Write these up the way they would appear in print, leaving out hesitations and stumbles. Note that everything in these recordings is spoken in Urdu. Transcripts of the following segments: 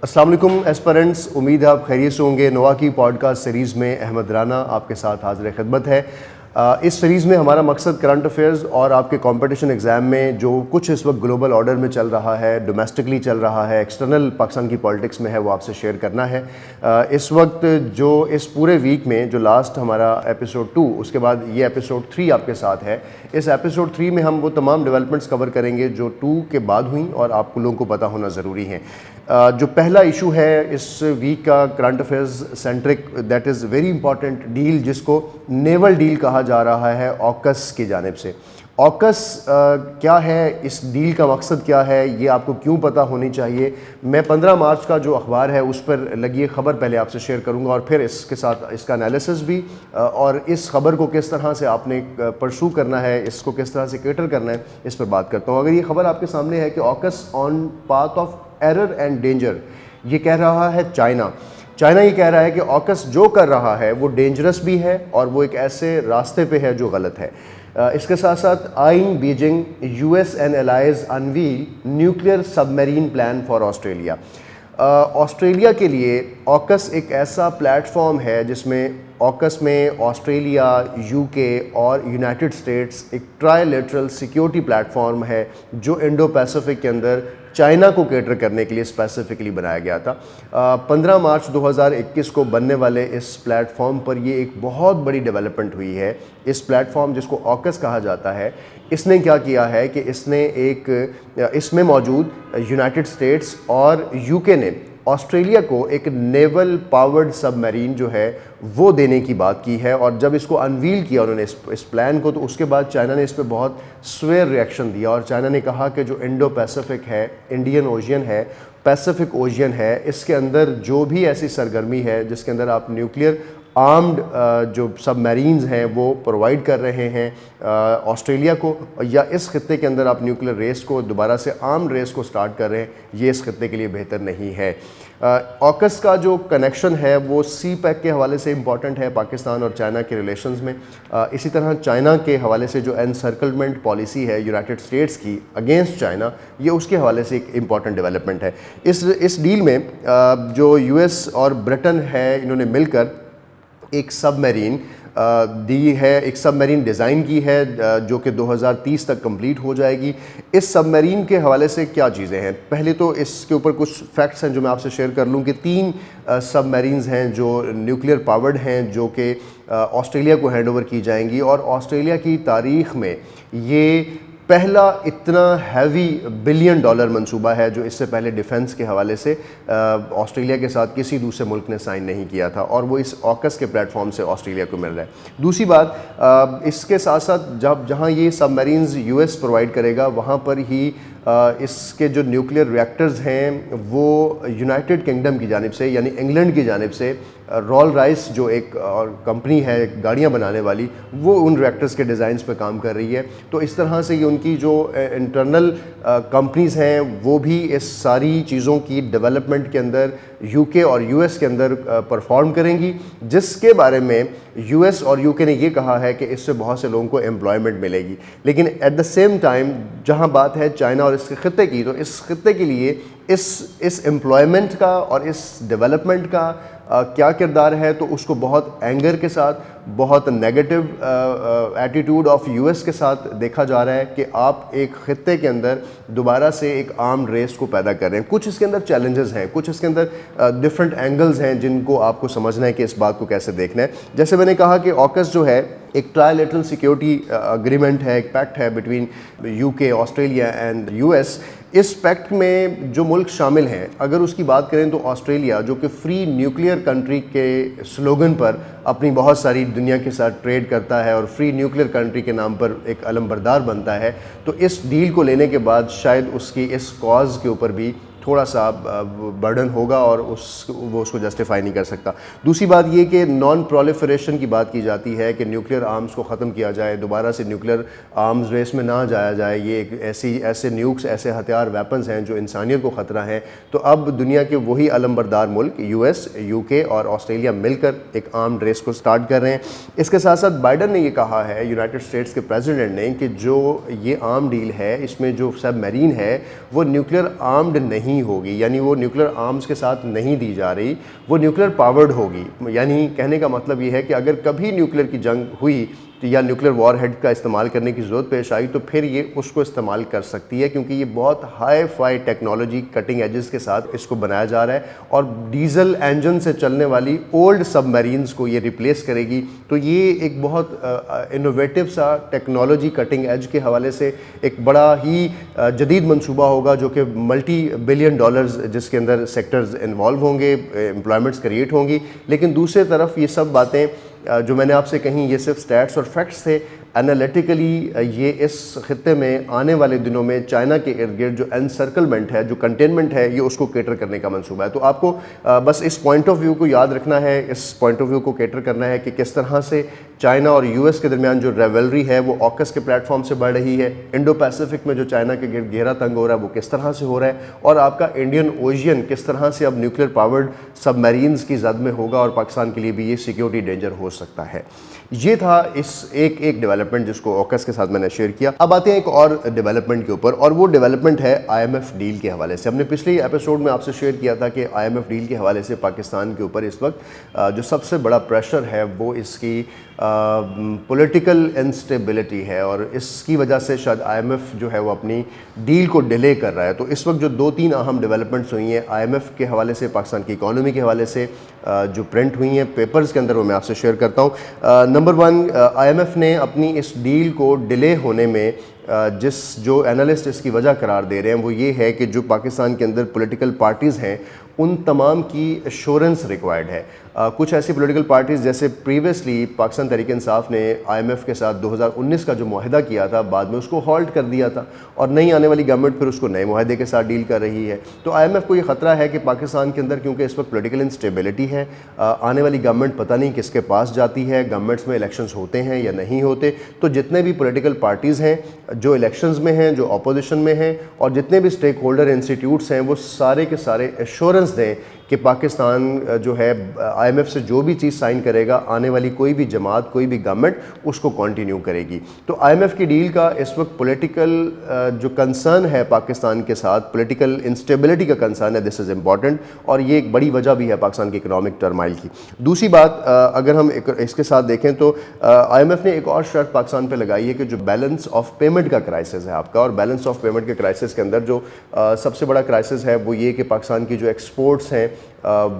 السلام علیکم ایسپرنٹس، امید ہے آپ خیریت سے ہوں گے۔ نوا کی پوڈ کاسٹ سیریز میں احمد رانا آپ کے ساتھ حاضر خدمت ہے۔ اس سیریز میں ہمارا مقصد کرنٹ افیئرز اور آپ کے کمپٹیشن ایگزام میں جو کچھ اس وقت گلوبل آرڈر میں چل رہا ہے، ڈومیسٹکلی چل رہا ہے، ایکسٹرنل پاکستان کی پالیٹکس میں ہے، وہ آپ سے شیئر کرنا ہے۔ اس وقت جو اس پورے ویک میں جو لاسٹ ہمارا ایپیسوڈ 2، اس کے بعد یہ ایپیسوڈ 3 آپ کے ساتھ ہے۔ اس ایپیسوڈ 3 میں ہم وہ تمام ڈیولپمنٹس کور کریں گے جو 2 کے بعد ہوئیں اور آپ لوگوں کو پتہ ہونا ضروری ہے۔ جو پہلا ایشو ہے اس ویک کا current affairs centric, that is very important deal, جس کو نیول ڈیل کہا جا رہا ہے آکس کی جانب سے۔ آکس کیا ہے، اس ڈیل کا مقصد کیا ہے، یہ آپ کو کیوں پتہ ہونی چاہیے۔ میں 15 مارچ کا جو اخبار ہے اس پر لگی خبر پہلے آپ سے شیئر کروں گا، اور پھر اس کے ساتھ اس کا انالیسس بھی، اور اس خبر کو کس طرح سے آپ نے پرسو کرنا ہے، اس کو کس طرح سے کیٹر کرنا ہے، اس پر بات کرتا ہوں۔ اگر یہ خبر آپ کے سامنے ہے کہ AUKUS on path of error and danger, یہ کہہ رہا ہے چائنا یہ کہہ رہا ہے کہ آکس جو کر رہا ہے وہ ڈینجرس بھی ہے اور وہ ایک ایسے راستے پہ ہے جو غلط ہے۔ اس کے ساتھ ساتھ eyeing Beijing U S and allies unveil nuclear submarine plan for Australia. Australia کے لیے آکس ایک ایسا پلیٹ فارم ہے جس میں آکس میں آسٹریلیا، یو کے اور یونائٹڈ اسٹیٹس ایک try lateral security plate form ہے جو انڈو پیسیفک کے اندر چائنا کو کیٹر کرنے کے لیے اسپیسیفکلی بنایا گیا تھا۔ 15 مارچ 2021 کو بننے والے اس پلیٹ فارم پر یہ ایک بہت بڑی ڈیولپمنٹ ہوئی ہے۔ اس پلیٹ فارم جس کو آکس کہا جاتا ہے، اس نے کیا کیا ہے کہ اس میں موجود یونائٹڈ اسٹیٹس اور یو کے نے آسٹریلیا کو ایک نیول پاورڈ سب میرین جو ہے وہ دینے کی بات کی ہے، اور جب اس کو انویل کیا انہوں نے اس پلان کو، تو اس کے بعد چائنا نے اس پہ بہت سویر ریئیکشن دیا، اور چائنا نے کہا کہ جو انڈو پیسیفک ہے، انڈین اوشین ہے، پیسیفک اوشین ہے، اس کے اندر جو بھی ایسی سرگرمی ہے جس کے اندر آپ نیوکلیئر آرمڈ جو سب میرینز ہیں وہ پرووائڈ کر رہے ہیں آسٹریلیا کو، یا اس خطے کے اندر آپ نیوکلیئر ریس کو دوبارہ سے آرمڈ ریس کو سٹارٹ کر رہے ہیں، یہ اس خطے کے لیے بہتر نہیں ہے۔ آکس کا جو کنیکشن ہے وہ سی پیک کے حوالے سے امپورٹنٹ ہے پاکستان اور چائنا کے ریلیشنز میں۔ اسی طرح چائنا کے حوالے سے جو انسرکلمنٹ پالیسی ہے یونائٹڈ اسٹیٹس کی اگینسٹ چائنا، یہ اس کے حوالے سے ایک امپورٹنٹ ڈیولپمنٹ ہے۔ اس ڈیل میں جو یو ایس اور برٹن ہے، انہوں نے مل کر ایک سب میرین دی ہے، ایک سب میرین ڈیزائن کی ہے جو کہ 2030 تک کمپلیٹ ہو جائے گی۔ اس سب میرین کے حوالے سے کیا چیزیں ہیں، پہلے تو اس کے اوپر کچھ فیکٹس ہیں جو میں آپ سے شیئر کر لوں کہ 3 سب میرینز ہیں جو نیوکلیئر پاورڈ ہیں، جو کہ آسٹریلیا کو ہینڈ اوور کی جائیں گی، اور آسٹریلیا کی تاریخ میں یہ پہلا اتنا ہیوی $1 بلین منصوبہ ہے جو اس سے پہلے ڈیفنس کے حوالے سے آسٹریلیا کے ساتھ کسی دوسرے ملک نے سائن نہیں کیا تھا، اور وہ اس آکس کے پلیٹ فارم سے آسٹریلیا کو مل رہا ہے۔ دوسری بات، اس کے ساتھ ساتھ جہاں یہ سب میرینز یو ایس پرووائڈ کرے گا، وہاں پر ہی اس کے جو نیوکلیئر ریئیکٹرز ہیں وہ یونائٹڈ کنگڈم کی جانب سے، یعنی انگلینڈ کی جانب سے، رول رائس جو ایک کمپنی ہے گاڑیاں بنانے والی، وہ ان ریئیکٹرز کے ڈیزائنز پہ کام کر رہی ہے۔ تو اس طرح سے یہ ان کی جو انٹرنل کمپنیز ہیں وہ بھی اس ساری چیزوں کی ڈیولپمنٹ کے اندر یو کے اور یو ایس کے اندر پرفارم کریں گی، جس کے بارے میں یو ایس اور یو کے نے یہ کہا ہے کہ اس سے بہت سے لوگوں کو امپلائمنٹ ملے گی۔ لیکن ایٹ دا سیم ٹائم جہاں بات ہے چائنا اور اس کے خطے کی، تو اس خطے کے لیے اس امپلائمنٹ کا اور اس ڈیولپمنٹ کا کیا کردار ہے، تو اس کو بہت اینگر کے ساتھ، بہت negative attitude of U S کے ساتھ دیکھا جا رہا ہے کہ آپ ایک خطے کے اندر دوبارہ سے ایک آرمڈ ریس کو پیدا کر رہے ہیں۔ کچھ اس کے اندر چیلنجز ہیں، کچھ اس کے اندر ڈفرینٹ اینگلز ہیں جن کو آپ کو سمجھنا ہے کہ اس بات کو کیسے دیکھنا ہے۔ جیسے میں نے کہا کہ آکس جو ہے ایک ٹرائی لیٹرل سیکیورٹی اگریمنٹ ہے، ایک پیکٹ ہے between U K, Australia and U S. اس پیکٹ میں جو ملک شامل ہیں، اگر اس کی بات کریں تو آسٹریلیا، جو کہ فری نیوکلیئر کنٹری کے سلوگن پر اپنی بہت ساری دنیا کے ساتھ ٹریڈ کرتا ہے اور فری نیوکلیئر کنٹری کے نام پر ایک علم بردار بنتا ہے، تو اس ڈیل کو لینے کے بعد شاید اس کی اس کاز کے اوپر بھی تھوڑا سا برڈن ہوگا اور وہ اس کو جسٹیفائی نہیں کر سکتا۔ دوسری بات یہ کہ نان پرولیفریشن کی بات کی جاتی ہے کہ نیوکلیئر آرمز کو ختم کیا جائے، دوبارہ سے نیوکلیئر آرمز ریس میں نہ جایا جائے۔ یہ ایک ایسے نیوکس، ایسے ہتھیار، ویپنز ہیں جو انسانیت کو خطرہ ہیں۔ تو اب دنیا کے وہی علم بردار ملک یو ایس، یو کے اور آسٹریلیا مل کر ایک آرمڈ ریس کو سٹارٹ کر رہے ہیں۔ اس کے ساتھ ساتھ بائیڈن نے یہ کہا ہے، یونائٹڈ اسٹیٹس کے پریزیڈنٹ نے، کہ جو یہ آرم ڈیل ہے اس میں جو سب میرین ہے وہ نیوکلیئر آرمڈ نہیں نہیں ہوگی, یعنی وہ نیوکلیر آرمز کے ساتھ نہیں دی جا رہی, وہ نیوکلیر پاورڈ ہوگی. یعنی کہنے کا مطلب یہ ہے کہ اگر کبھی نیوکلیر کی جنگ ہوئی یا نیوکلیر وار ہیڈ کا استعمال کرنے کی ضرورت پیش آئی تو پھر یہ اس کو استعمال کر سکتی ہے, کیونکہ یہ بہت hi fi technology cutting edges کے ساتھ اس کو بنایا جا رہا ہے, اور ڈیزل انجن سے چلنے والی اولڈ سب میرینز کو یہ ریپلیس کرے گی. تو یہ ایک بہت انوویٹو سا ٹیکنالوجی کٹنگ ایج کے حوالے سے ایک بڑا ہی جدید منصوبہ ہوگا, جو کہ ملٹی بلین ڈالرز جس کے اندر سیکٹرز انوالو ہوں گے, امپلائمنٹس کریٹ ہوں گی. لیکن دوسرے طرف یہ سب باتیں جو میں نے آپ سے کہیں یہ صرف سٹیٹس اور فیکٹس تھے. انالیٹیکلی یہ اس خطے میں آنے والے دنوں میں چائنا کے ارد گرد جو انسرکلمنٹ ہے, جو کنٹینمنٹ ہے, یہ اس کو کیٹر کرنے کا منصوبہ ہے. تو آپ کو بس اس پوائنٹ آف ویو کو یاد رکھنا ہے, اس پوائنٹ آف ویو کو کیٹر کرنا ہے کہ کس طرح سے چائنا اور یو ایس کے درمیان جو ریولری ہے وہ آکس کے پلیٹ فارم سے بڑھ رہی ہے, انڈو پیسیفک میں جو چائنا کے گرد گھیرا تنگ ہو رہا ہے وہ کس طرح سے ہو رہا ہے, اور آپ کا انڈین اوشین کس طرح سے اب نیوکلیر پاورڈ سب میرینز کی زد میں ہوگا, اور پاکستان کے لیے بھی یہ سیکیورٹی ڈینجر ہو سکتا ہے. یہ تھا اس ایک ڈیولپمنٹ جس کو آکس کے ساتھ میں نے شیئر کیا. اب آتے ہیں ایک اور ڈیولپمنٹ کے اوپر, اور وہ ڈیولپمنٹ ہے آئی ایم ایف ڈیل کے حوالے سے. ہم نے پچھلی ایپیسوڈ میں آپ سے شیئر کیا تھا کہ آئی ایم ایف ڈیل کے حوالے سے پاکستان کے اوپر اس وقت جو سب سے بڑا پریشر ہے وہ اس کی پولیٹیکل انسٹیبلٹی ہے, اور اس کی وجہ سے شاید آئی ایم ایف جو ہے وہ اپنی ڈیل کو ڈیلے کر رہا ہے. تو اس وقت جو 2-3 اہم ڈیولپمنٹس ہوئی ہیں آئی ایم ایف کے حوالے سے, پاکستان کی اکانومی کے حوالے سے جو پرنٹ ہوئی ہیں پیپرز کے اندر, وہ میں آپ سے شیئر کرتا ہوں. نمبر 1, آئی ایم ایف نے اپنی اس ڈیل کو ڈیلے ہونے میں جو اینالسٹ اس کی وجہ قرار دے رہے ہیں وہ یہ ہے کہ جو پاکستان کے اندر پولیٹیکل پارٹیز ہیں ان تمام کی ایشورنس ریکوائرڈ ہے. کچھ ایسی پولیٹیکل پارٹیز جیسے پریویسلی پاکستان تحریک انصاف نے آئی ایم ایف کے ساتھ 2019 کا جو معاہدہ کیا تھا, بعد میں اس کو ہالٹ کر دیا تھا, اور نئی آنے والی گورنمنٹ پھر اس کو نئے معاہدے کے ساتھ ڈیل کر رہی ہے. تو آئی ایم ایف کو یہ خطرہ ہے کہ پاکستان کے اندر کیونکہ اس وقت پولیٹیکل انسٹیبلٹی ہے, آنے والی گورنمنٹ پتہ نہیں کس کے پاس جاتی ہے, گورنمنٹس میں الیکشنز ہوتے ہیں یا نہیں ہوتے, تو جتنے بھی پولیٹیکل پارٹیز ہیں جو الیکشنز میں ہیں, جو اپوزیشن میں ہیں, اور جتنے بھی اسٹیک ہولڈر انسٹیٹیوٹس ہیں, وہ سارے کے سارے ایشورنس دیں کہ پاکستان جو ہے آئی ایم ایف سے جو بھی چیز سائن کرے گا, آنے والی کوئی بھی جماعت, کوئی بھی گورنمنٹ اس کو کنٹینیو کرے گی. تو آئی ایم ایف کی ڈیل کا اس وقت پولیٹیکل جو کنسرن ہے پاکستان کے ساتھ, پولیٹیکل انسٹیبلٹی کا کنسرن ہے, دس از امپورٹنٹ, اور یہ ایک بڑی وجہ بھی ہے پاکستان کی اکنامک ٹرمائل کی. دوسری بات اگر ہم اس کے ساتھ دیکھیں تو آئی ایم ایف نے ایک اور شرط پاکستان پہ لگائی ہے کہ جو بیلنس آف پیمنٹ کا کرائسس ہے آپ کا, اور بیلنس آف پیمنٹ کے کرائسس کے اندر جو سب سے بڑا کرائسس ہے وہ یہ کہ پاکستان کی جو ایکسپورٹس ہیں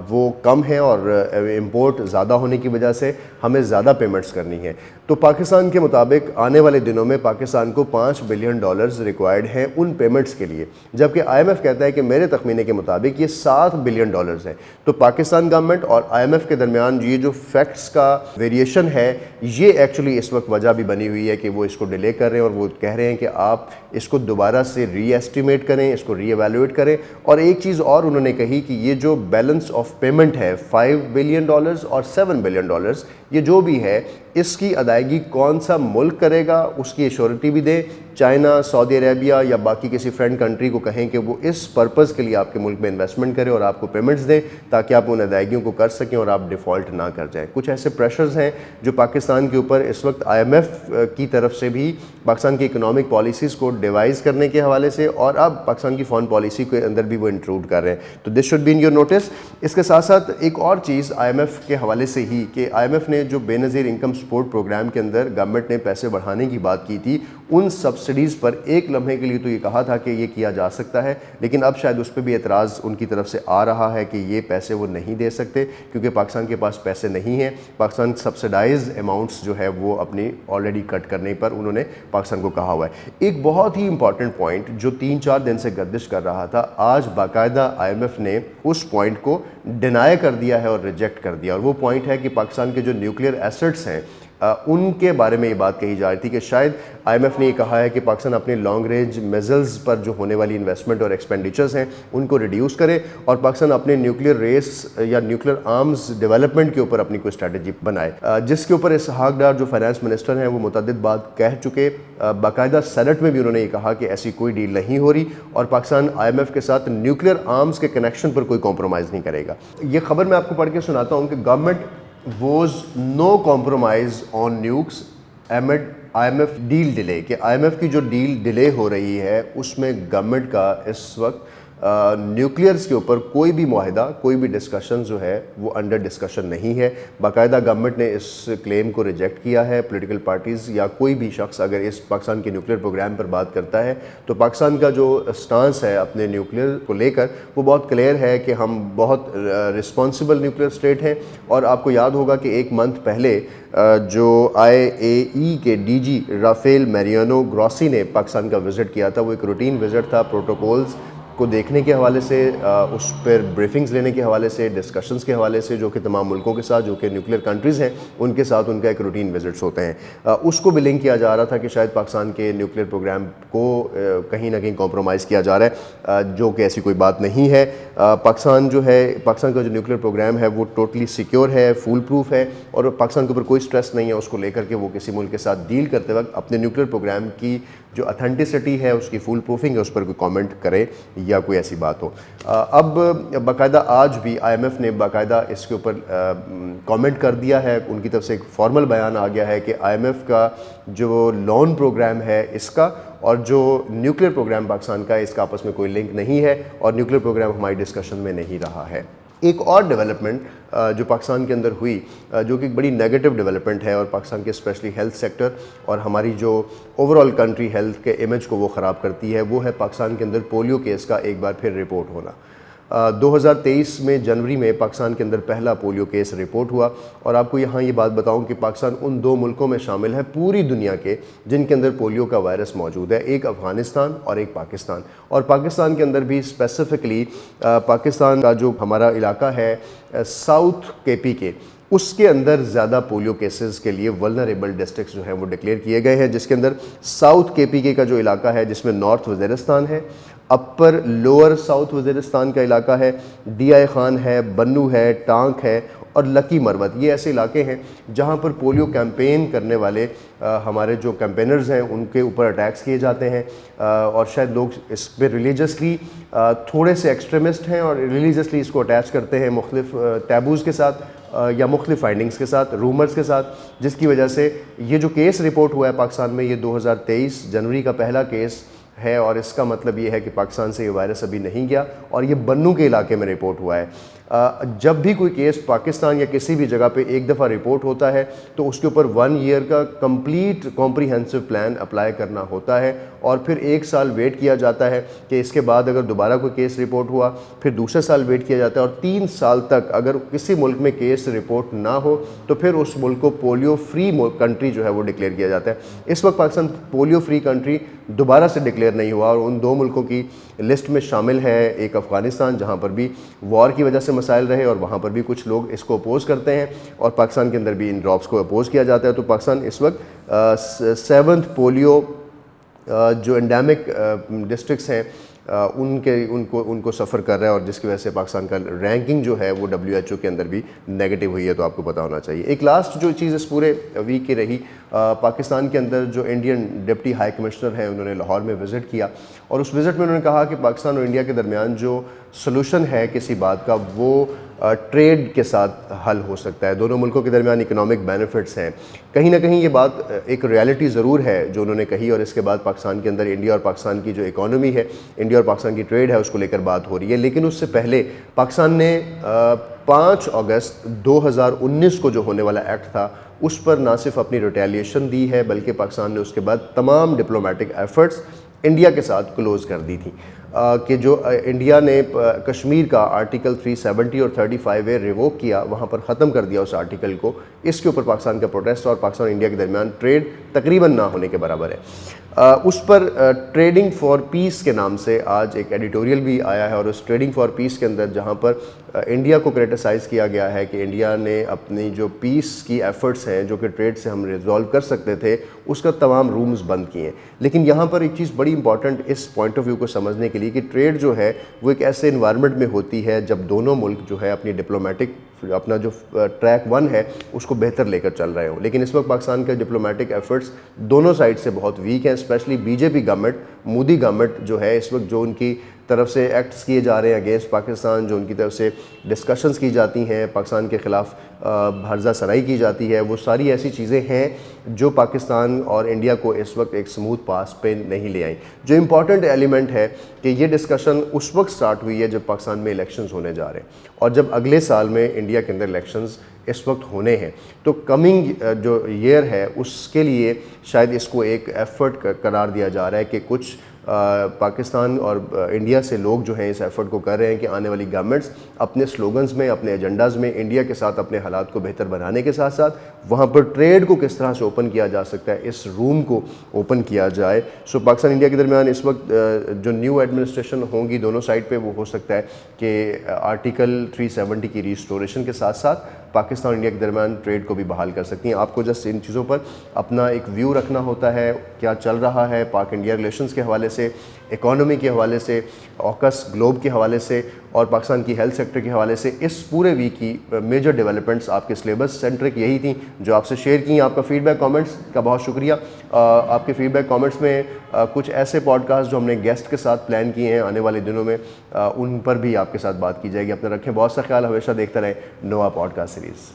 وہ کم ہیں, اور امپورٹ زیادہ ہونے کی وجہ سے ہمیں زیادہ پیمنٹس کرنی ہیں. تو پاکستان کے مطابق آنے والے دنوں میں پاکستان کو $5 بلین ریکوائرڈ ہیں ان پیمنٹس کے لیے, جبکہ آئی ایم ایف کہتا ہے کہ میرے تخمینے کے مطابق یہ $7 بلین ہے. تو پاکستان گورنمنٹ اور آئی ایم ایف کے درمیان یہ جو فیکٹس کا ویریشن ہے, یہ ایکچولی اس وقت وجہ بھی بنی ہوئی ہے کہ وہ اس کو ڈیلے کر رہے ہیں, اور وہ کہہ رہے ہیں کہ آپ اس کو دوبارہ سے ری ایسٹیمیٹ کریں, اس کو ری ایویلویٹ کریں. اور ایک چیز اور انہوں نے کہی کہ یہ جو بیلنس آف پیمنٹ ہے $5 بلین اور $7 بلین, یہ جو بھی ہے اس کی ادائیگی کون سا ملک کرے گا اس کی ایشورٹی بھی دیں. چائنا, سعودی عربیہ یا باقی کسی فرینڈ کنٹری کو کہیں کہ وہ اس پرپز کے لیے آپ کے ملک میں انویسٹمنٹ کرے اور آپ کو پیمنٹس دیں تاکہ آپ ان ادائیگیوں کو کر سکیں اور آپ ڈیفالٹ نہ کر جائیں. کچھ ایسے پریشرز ہیں جو پاکستان کے اوپر اس وقت آئی ایم ایف کی طرف سے بھی پاکستان کی اکنامک پالیسیز کو ڈیوائز کرنے کے حوالے سے, اور اب پاکستان کی فارن پالیسی کے اندر بھی وہ انکلوڈ کر رہے ہیں. تو this should be in your notes. اس کے ساتھ ساتھ ایک اور چیز آئی ایم ایف کے حوالے سے ہی کہ آئی ایم ایف نے جو بے نظیر انکم سپورٹ پروگرام کے اندر گورنمنٹ نے پیسے بڑھانے کی بات کی تھی, ان سبسڈیز پر ایک لمحے کے لیے تو یہ کہا تھا کہ یہ کیا جا سکتا ہے, لیکن اب شاید اس پہ بھی اعتراض ان کی طرف سے آ رہا ہے کہ یہ پیسے وہ نہیں دے سکتے کیونکہ پاکستان کے پاس پیسے نہیں ہیں. پاکستان سبسڈائز اماؤنٹس جو ہے وہ اپنی آلریڈی کٹ کرنے پر انہوں نے پاکستان کو کہا ہوا ہے. ایک بہت ہی امپورٹنٹ پوائنٹ جو 3-4 دن سے گردش کر رہا تھا, آج باقاعدہ آئی ایم ایف نے اس پوائنٹ کو ڈینائی کر دیا ہے اور ریجیکٹ کر دیا, اور وہ پوائنٹ ہے کہ پاکستان کے جو نیوکلیئر ایسٹس ہیں ان کے بارے میں یہ بات کہی جا رہی تھی کہ شاید آئی ایم ایف نے یہ کہا ہے کہ پاکستان اپنے لانگ رینج میزلز پر جو ہونے والی انویسٹمنٹ اور ایکسپینڈیچرز ہیں ان کو ریڈیوس کرے, اور پاکستان اپنے نیوکلیئر ریس یا نیوکلیئر آرمز ڈیولپمنٹ کے اوپر اپنی کوئی اسٹریٹجی بنائے, جس کے اوپر اسحاق ڈار جو فائنانس منسٹر ہیں وہ متعدد بات کہہ چکے. باقاعدہ سینٹ میں بھی انہوں نے یہ کہا کہ ایسی کوئی ڈیل نہیں ہو رہی, اور پاکستان آئی ایم ایف کے ساتھ نیوکلیئر آرمز کے کنیکشن پر کوئی کمپرومائز نہیں کرے گا. یہ خبر میں آپ کو پڑھ کے سناتا ہوں کہ government was no compromise on nukes amid IMF deal delay, کہ آئی ایم ایف کی جو ڈیل ڈیلے ہو رہی ہے اس میں گورنمنٹ کا اس وقت نیوکلیئرس کے اوپر کوئی بھی معاہدہ, کوئی بھی ڈسکشن جو ہے وہ انڈر ڈسکشن نہیں ہے. باقاعدہ گورنمنٹ نے اس کلیم کو ریجیکٹ کیا ہے. پولیٹیکل پارٹیز یا کوئی بھی شخص اگر اس پاکستان کے نیوکلیئر پروگرام پر بات کرتا ہے تو پاکستان کا جو سٹانس ہے اپنے نیوکلیئر کو لے کر وہ بہت کلیئر ہے کہ ہم بہت رسپانسبل نیوکلیئر اسٹیٹ ہیں. اور آپ کو یاد ہوگا کہ ایک منتھ پہلے جو IAEA کے DG رافیل میریانو گراسی نے پاکستان کا وزٹ کیا تھا, وہ ایک روٹین وزٹ تھا پروٹوکولز کو دیکھنے کے حوالے سے, اس پر بریفنگز لینے کے حوالے سے, ڈسکشنز کے حوالے سے, جو کہ تمام ملکوں کے ساتھ جو کہ نیوکلیئر کنٹریز ہیں ان کے ساتھ ان کا ایک روٹین وزٹس ہوتے ہیں. اس کو بھی لنک کیا جا رہا تھا کہ شاید پاکستان کے نیوکلیئر پروگرام کو کہیں نہ کہیں کمپرومائز کیا جا رہا ہے, جو کہ ایسی کوئی بات نہیں ہے. پاکستان کا جو نیوکلیئر پروگرام ہے وہ ٹوٹلی سیکیور ہے, فول پروف ہے, اور پاکستان کے اوپر کوئی سٹریس نہیں ہے اس کو لے کر کے وہ کسی ملک کے ساتھ ڈیل کرتے وقت اپنے نیوکلیئر پروگرام کی جو اتھینٹسٹی ہے, اس کی فول پروفنگ ہے, اس پر کوئی کامنٹ کرے یا کوئی ایسی بات ہو. اب باقاعدہ آج بھی IMF نے باقاعدہ اس کے اوپر کامنٹ کر دیا ہے, ان کی طرف سے ایک فارمل بیان آ گیا ہے کہ IMF کا جو لون پروگرام ہے اس کا اور جو نیوکلیئر پروگرام پاکستان کا ہے اس کا آپس میں کوئی لنک نہیں ہے, اور نیوکلیئر پروگرام ہماری ڈسکشن میں نہیں رہا ہے. ایک اور ڈیولپمنٹ جو پاکستان کے اندر ہوئی, جو کہ ایک بڑی نیگیٹو ڈیولپمنٹ ہے اور پاکستان کے اسپیشلی ہیلتھ سیکٹر اور ہماری جو اوور آل کنٹری ہیلتھ کے امیج کو وہ خراب کرتی ہے, وہ ہے پاکستان کے اندر پولیو کیس کا ایک بار پھر رپورٹ ہونا. 2023 میں جنوری میں پاکستان کے اندر پہلا پولیو کیس رپورٹ ہوا, اور آپ کو یہاں یہ بات بتاؤں کہ پاکستان ان 2 ملکوں میں شامل ہے پوری دنیا کے جن کے اندر پولیو کا وائرس موجود ہے, ایک افغانستان اور ایک پاکستان. اور پاکستان کے اندر بھی اسپیسیفکلی پاکستان کا جو ہمارا علاقہ ہے ساؤتھ KP کے, اس کے اندر زیادہ پولیو کیسز کے لیے ولنریبل ڈسٹرکٹس جو ہیں وہ ڈکلیئر کیے گئے ہیں, جس کے اندر ساؤتھ KP کا جو علاقہ ہے جس میں نارتھ وزیرستان ہے, اپر لوور ساؤتھ وزیرستان کا علاقہ ہے, DI خان ہے, بنو ہے, ٹانک ہے اور لکی مروت, یہ ایسے علاقے ہیں جہاں پر پولیو کیمپین کرنے والے ہمارے جو کیمپینرز ہیں ان کے اوپر اٹیکس کیے جاتے ہیں, اور شاید لوگ اس پہ ریلیجسلی تھوڑے سے ایکسٹریمسٹ ہیں اور ریلیجسلی اس کو اٹیچ کرتے ہیں مختلف ٹیبوز کے ساتھ یا مختلف فائنڈنگز کے ساتھ, رومرز کے ساتھ, جس کی وجہ سے یہ جو کیس رپورٹ ہوا ہے پاکستان میں, یہ 2023 جنوری کا پہلا کیس ہے, اور اس کا مطلب یہ ہے کہ پاکستان سے یہ وائرس ابھی نہیں گیا, اور یہ بنو کے علاقے میں رپورٹ ہوا ہے. جب بھی کوئی کیس پاکستان یا کسی بھی جگہ پہ ایک دفعہ رپورٹ ہوتا ہے تو اس کے اوپر 1 ایئر کا کمپلیٹ کمپریہنسو پلان اپلائی کرنا ہوتا ہے, اور پھر 1 سال ویٹ کیا جاتا ہے کہ اس کے بعد اگر دوبارہ کوئی کیس رپورٹ ہوا پھر دوسرے سال ویٹ کیا جاتا ہے, اور 3 سال تک اگر کسی ملک میں کیس رپورٹ نہ ہو تو پھر اس ملک کو پولیو فری کنٹری جو ہے وہ ڈکلیئر کیا جاتا ہے. اس وقت پاکستان پولیو فری کنٹری دوبارہ سے ڈکلیئر نہیں ہوا, اور ان 2 ملکوں کی لسٹ میں شامل ہے ایک افغانستان جہاں پر بھی وار کی وجہ سے مسائل رہے اور وہاں پر بھی کچھ لوگ اس کو اپوز کرتے ہیں, اور پاکستان کے اندر بھی ان ڈراپس کو اپوز کیا جاتا ہے. تو پاکستان اس وقت 7th پولیو جو انڈیمک ڈسٹرکٹس ہیں ان کو سفر کر رہا ہے, اور جس کی وجہ سے پاکستان کا رینکنگ جو ہے وہ WHO کے اندر بھی نیگیٹو ہوئی ہے, تو آپ کو پتہ ہونا چاہیے. ایک لاسٹ جو چیز اس پورے ویک کی رہی, پاکستان کے اندر جو انڈین ڈپٹی ہائی کمشنر ہیں انہوں نے لاہور میں وزٹ کیا, اور اس وزٹ میں انہوں نے کہا کہ پاکستان اور انڈیا کے درمیان جو سلوشن ہے کسی بات کا وہ ٹریڈ کے ساتھ حل ہو سکتا ہے. دونوں ملکوں کے درمیان اکنامک بینیفٹس ہیں. کہیں نہ کہیں یہ بات ایک ریالٹی ضرور ہے جو انہوں نے کہی, اور اس کے بعد پاکستان کے اندر انڈیا اور پاکستان کی جو اکانومی ہے, انڈیا اور پاکستان کی ٹریڈ ہے, اس کو لے کر بات ہو رہی ہے. لیکن اس سے پہلے پاکستان نے 5 اگست 2019 کو جو ہونے والا ایکٹ تھا اس پر نہ صرف اپنی ریٹیلیشن دی ہے, بلکہ پاکستان نے اس کے بعد تمام ڈپلومیٹک ایفرٹس انڈیا کے ساتھ کلوز کر دی تھی, کہ جو انڈیا نے کشمیر کا آرٹیکل 370 اور 35A ریووک کیا, وہاں پر ختم کر دیا اس آرٹیکل کو. اس کے اوپر پاکستان کا پروٹیسٹ اور پاکستان اور انڈیا کے درمیان ٹریڈ تقریباً نہ ہونے کے برابر ہے. اس پر ٹریڈنگ فار پیس کے نام سے آج ایک ایڈیٹوریل بھی آیا ہے, اور اس ٹریڈنگ فار پیس کے اندر جہاں پر انڈیا کو کرٹیسائز کیا گیا ہے کہ انڈیا نے اپنی جو پیس کی ایفرٹس ہیں جو کہ ٹریڈ سے ہم ریزالو کر سکتے تھے اس کا تمام رومز بند کیے. لیکن یہاں پر ایک چیز بڑی امپورٹنٹ اس پوائنٹ آف ویو کو سمجھنے کے لیے کہ ٹریڈ جو ہے وہ ایک ایسے انوائرمنٹ میں ہوتی ہے جب دونوں ملک جو ہے اپنی ڈپلومیٹک اپنا جو ٹریک 1 ہے اس کو بہتر لے کر چل رہے ہوں. لیکن اس وقت پاکستان کے ڈپلومیٹک ایفرٹس دونوں سائڈ سے بہت ویک ہیں, specially BJP government, Modi government جو ہے اس وقت جو ان کی طرف سے ایکٹس کیے جا رہے ہیں اگینسٹ پاکستان, جو ان کی طرف سے ڈسکشنز کی جاتی ہیں, پاکستان کے خلاف ہرزہ سرائی کی جاتی ہے, وہ ساری ایسی چیزیں ہیں جو پاکستان اور انڈیا کو اس وقت ایک سموتھ پاس پہ نہیں لے آئیں. جو امپورٹنٹ ایلیمنٹ ہے کہ یہ ڈسکشن اس وقت سٹارٹ ہوئی ہے جب پاکستان میں الیکشنز ہونے جا رہے ہیں, اور جب اگلے سال میں انڈیا کے اندر الیکشنز اس وقت ہونے ہیں, تو کمنگ جو ایئر ہے اس کے لیے شاید اس کو ایک ایفرٹ قرار دیا جا رہا ہے کہ کچھ پاکستان اور انڈیا سے لوگ جو ہیں اس ایفرٹ کو کر رہے ہیں کہ آنے والی گورنمنٹس اپنے سلوگنز میں, اپنے ایجنڈاز میں انڈیا کے ساتھ اپنے حالات کو بہتر بنانے کے ساتھ ساتھ وہاں پر ٹریڈ کو کس طرح سے اوپن کیا جا سکتا ہے, اس روم کو اوپن کیا جائے. سو پاکستان انڈیا کے درمیان اس وقت جو نیو ایڈمنسٹریشن ہوں گی دونوں سائڈ پہ, وہ ہو سکتا ہے کہ آرٹیکل 370 کی ریسٹوریشن کے ساتھ ساتھ پاکستان انڈیا کے درمیان ٹریڈ کو بھی بحال کر سکتی ہیں. آپ کو جسٹ ان چیزوں پر اپنا ایک ویو رکھنا ہوتا ہے, کیا چل رہا ہے پاک انڈیا ریلیشنز کے حوالے سے, اکانومی کے حوالے سے, اوکس گلوب کے حوالے سے, اور پاکستان کی ہیلتھ سیکٹر کے حوالے سے. اس پورے ویک کی میجر ڈیولپمنٹس آپ کے سلیبس سینٹرک یہی تھیں جو آپ سے شیئر کی. آپ کا فیڈ بیک کامنٹس کا بہت شکریہ. آپ کے فیڈ بیک کامنٹس میں کچھ ایسے پوڈ کاسٹ جو ہم نے گیسٹ کے ساتھ پلان کیے ہیں آنے والے دنوں میں, ان پر بھی آپ کے ساتھ بات کی جائے گی. اپنا رکھیں بہت سا خیال, ہمیشہ دیکھتے رہیں نوا پوڈ کاسٹ سیریز.